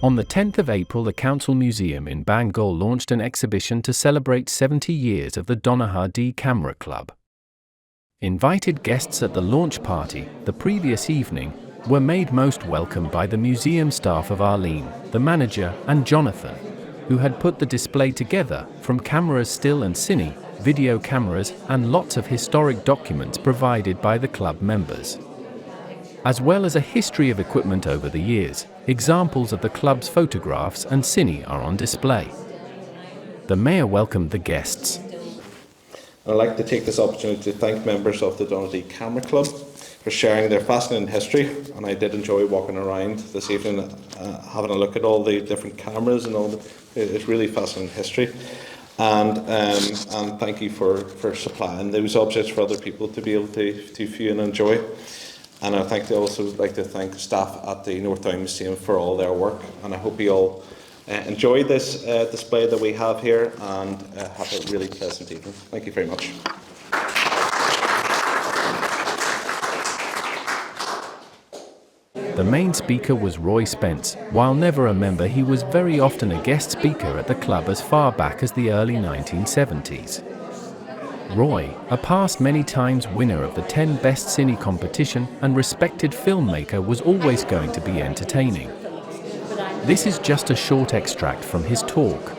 On the 10th of April, the Council Museum in Bangor launched an exhibition to celebrate 70 years of the Donaghadee Camera Club. Invited guests at the launch party the previous evening were made most welcome by the museum staff of Arlene, the manager, and Jonathan, who had put the display together from cameras still and cine, video cameras, and lots of historic documents provided by the club members. As well as a history of equipment over the years, examples of the club's photographs and cine are on display. The mayor welcomed the guests. I'd like to take this opportunity to thank members of the Donaghadee Camera Club for sharing their fascinating history, and I did enjoy walking around this evening, having a look at all the different cameras and it's really fascinating history. And thank you for supplying those objects for other people to be able to view and enjoy. And I'd also like to thank staff at the Bangor Museum for all their work, and I hope you all enjoy this display that we have here and have a really pleasant evening. Thank you very much. The main speaker was Roy Spence. While never a member, he was very often a guest speaker at the club as far back as the early 1970s. Roy, a past many times winner of the 10 Best Cine competition and respected filmmaker, was always going to be entertaining. This is just a short extract from his talk.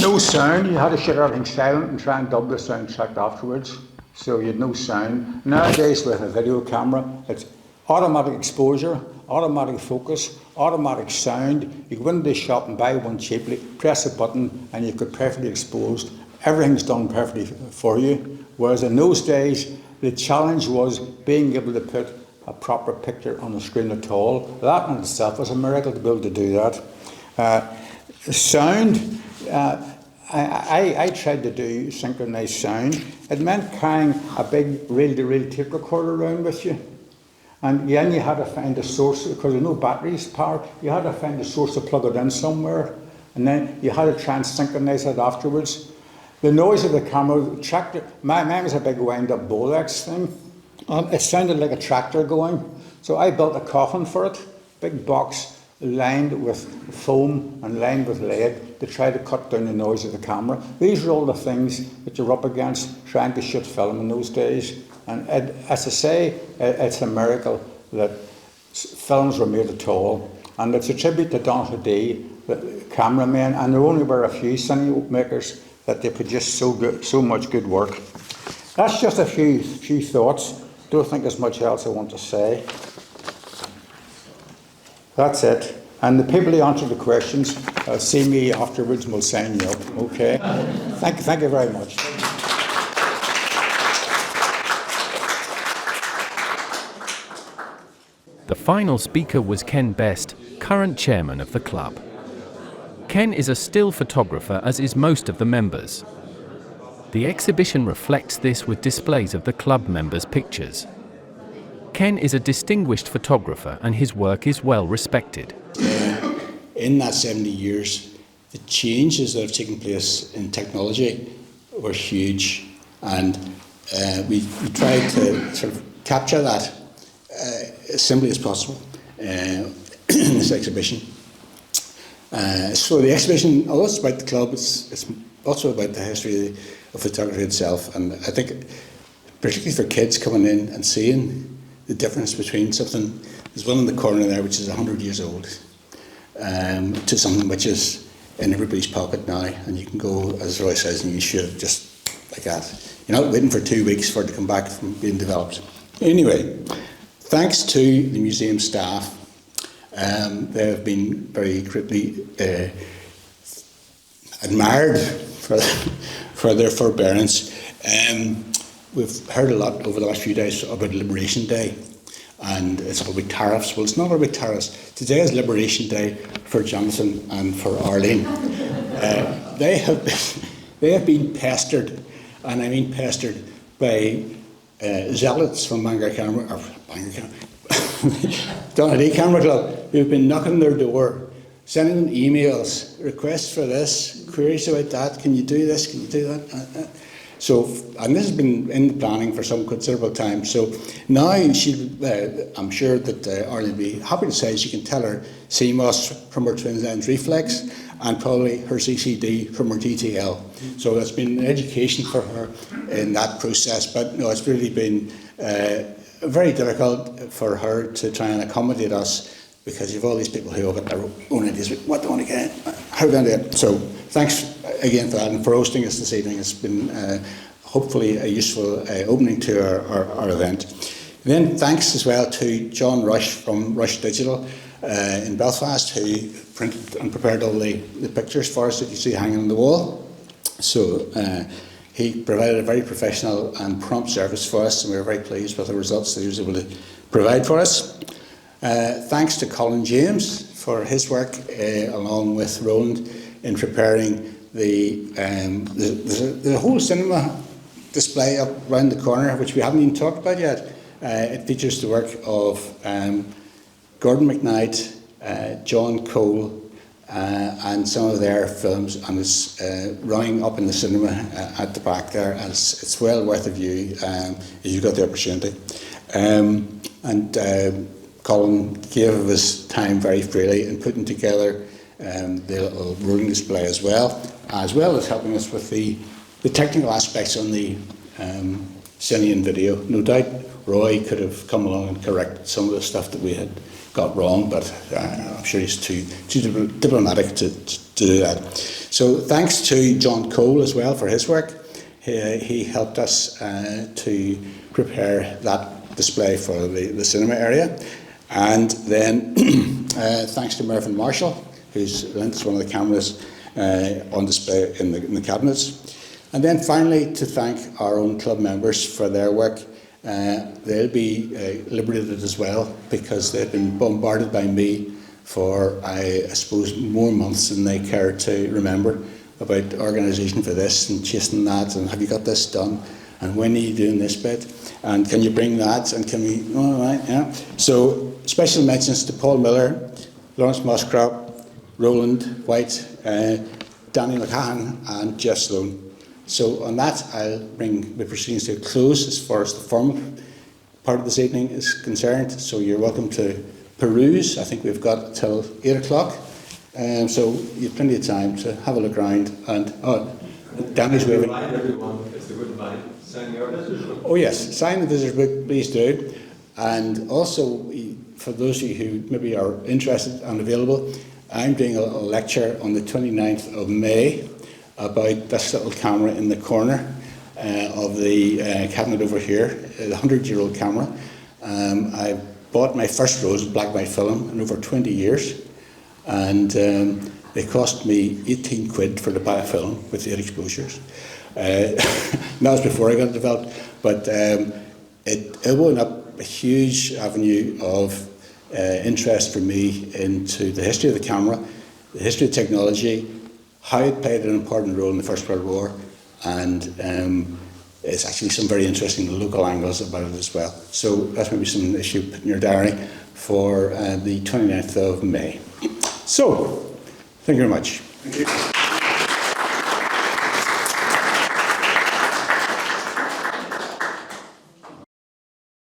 No sound, you had to shut everything silent and try and dub the soundtrack afterwards, so you had no sound. Nowadays with a video camera, it's automatic exposure, automatic focus, automatic sound. You go into the shop and buy one cheaply, press a button and you could perfectly exposed. Everything's done perfectly for you. Whereas in those days, the challenge was being able to put a proper picture on the screen at all. That in itself was a miracle to be able to do that. Sound, I tried to do synchronized sound. It meant carrying a big reel-to-reel tape recorder around with you. And then you had to find a source, because there's no batteries power, you had to find a source to plug it in somewhere. And then you had to try and synchronize it afterwards. The noise of the camera, mine was a big wind-up Bolex thing. It sounded like a tractor going. So I built a coffin for it, big box lined with foam and lined with lead to try to cut down the noise of the camera. These are all the things that you're up against trying to shoot film in those days. And as I say, it's a miracle that films were made at all. And it's a tribute to Donaghadee, the cameramen, and there only were a few cine makers that they produced so much good work. That's just a few thoughts. Don't think there's much else I want to say. That's it. And the people who answer the questions, see me afterwards and we'll sign you up. Okay? Thank you very much. The final speaker was Ken Best, current chairman of the club. Ken is a still photographer, as is most of the members. The exhibition reflects this with displays of the club members' pictures. Ken is a distinguished photographer and his work is well respected. In that 70 years, the changes that have taken place in technology were huge, and we tried to sort of capture that as simply as possible in this exhibition. So the exhibition, although it's about the club, it's also about the history of photography itself, and I think particularly for kids coming in and seeing the difference between something, there's one in the corner there which is 100 years old, to something which is in everybody's pocket now, and you can go, as Roy says, and you should, just like that. You're not waiting for 2 weeks for it to come back from being developed. Anyway, thanks to the museum staff. They have been very greatly admired for their forbearance. We've heard a lot over the last few days about Liberation Day, and it's all about tariffs. Well, it's not all about tariffs. Today is Liberation Day for Jonathan and for Arlene. They have been pestered, and I mean pestered, by zealots from Donaghadee Camera Club, who've been knocking their door, sending them emails, requests for this, queries about that, can you do this, can you do that? So, and this has been in the planning for some considerable time. So now I'm sure that Arlene will be happy to say she can tell her CMOS from her twin lens reflex and probably her CCD from her DTL. So it's been an education for her in that process, but no, it's really been very difficult for her to try and accommodate us, because you have all these people who have got their own ideas. What do I want to get? How do I do it? So thanks again for that and for hosting us this evening. It's been hopefully a useful opening to our event. And then thanks as well to John Rush from Rush Digital in Belfast, who printed and prepared all the pictures for us that you see hanging on the wall. So he provided a very professional and prompt service for us, and we were very pleased with the results that he was able to provide for us. Thanks to Colin James for his work, along with Roland, in preparing the whole cinema display up round the corner, which we haven't even talked about yet. It features the work of Gordon McKnight, John Cole, and some of their films, and it's running up in the cinema at the back there, and it's well worth a view if you've got the opportunity. Colin gave of his time very freely in putting together the little rolling display as well as helping us with the technical aspects on the cine and video. No doubt Roy could have come along and corrected some of the stuff that we had got wrong, but I'm sure he's too diplomatic to do that. So thanks to John Cole as well for his work. He helped us to prepare that display for the cinema area. And then thanks to Mervyn Marshall, who's lent us one of the cameras on display in the cabinets. And then finally to thank our own club members for their work. They'll be liberated as well, because they've been bombarded by me for, I suppose, more months than they care to remember about organisation for this and chasing that, and have you got this done, and when are you doing this bit, and can you bring that, and can we, all right, yeah. So special mentions to Paul Miller, Lawrence Muscrop, Roland White, Danny McCahan and Jeff Sloan. So on that, I'll bring the proceedings to a close as far as the formal part of this evening is concerned. So you're welcome to peruse. I think we've got till 8 o'clock. So you've plenty of time to have a look around. And Danny's waving. Remind everyone, if they wouldn't mind, sign your visitor's book. Oh yes, sign the visitor's book, please do. And also, for those of you who maybe are interested and available, I'm doing a lecture on the 29th of May about this little camera in the corner of the cabinet over here, the 100-year-old camera. I bought my first rolls of black and white film in over 20 years, and they cost me 18 quid for the buy a film with 8 exposures. That was before I got it developed, but it opened up a huge avenue of interest for me into the history of the camera, the history of technology, how it played an important role in the First World War, and it's actually some very interesting local angles about it as well. So that's maybe some issue to put in your diary for the 29th of May. So, thank you very much. Thank you.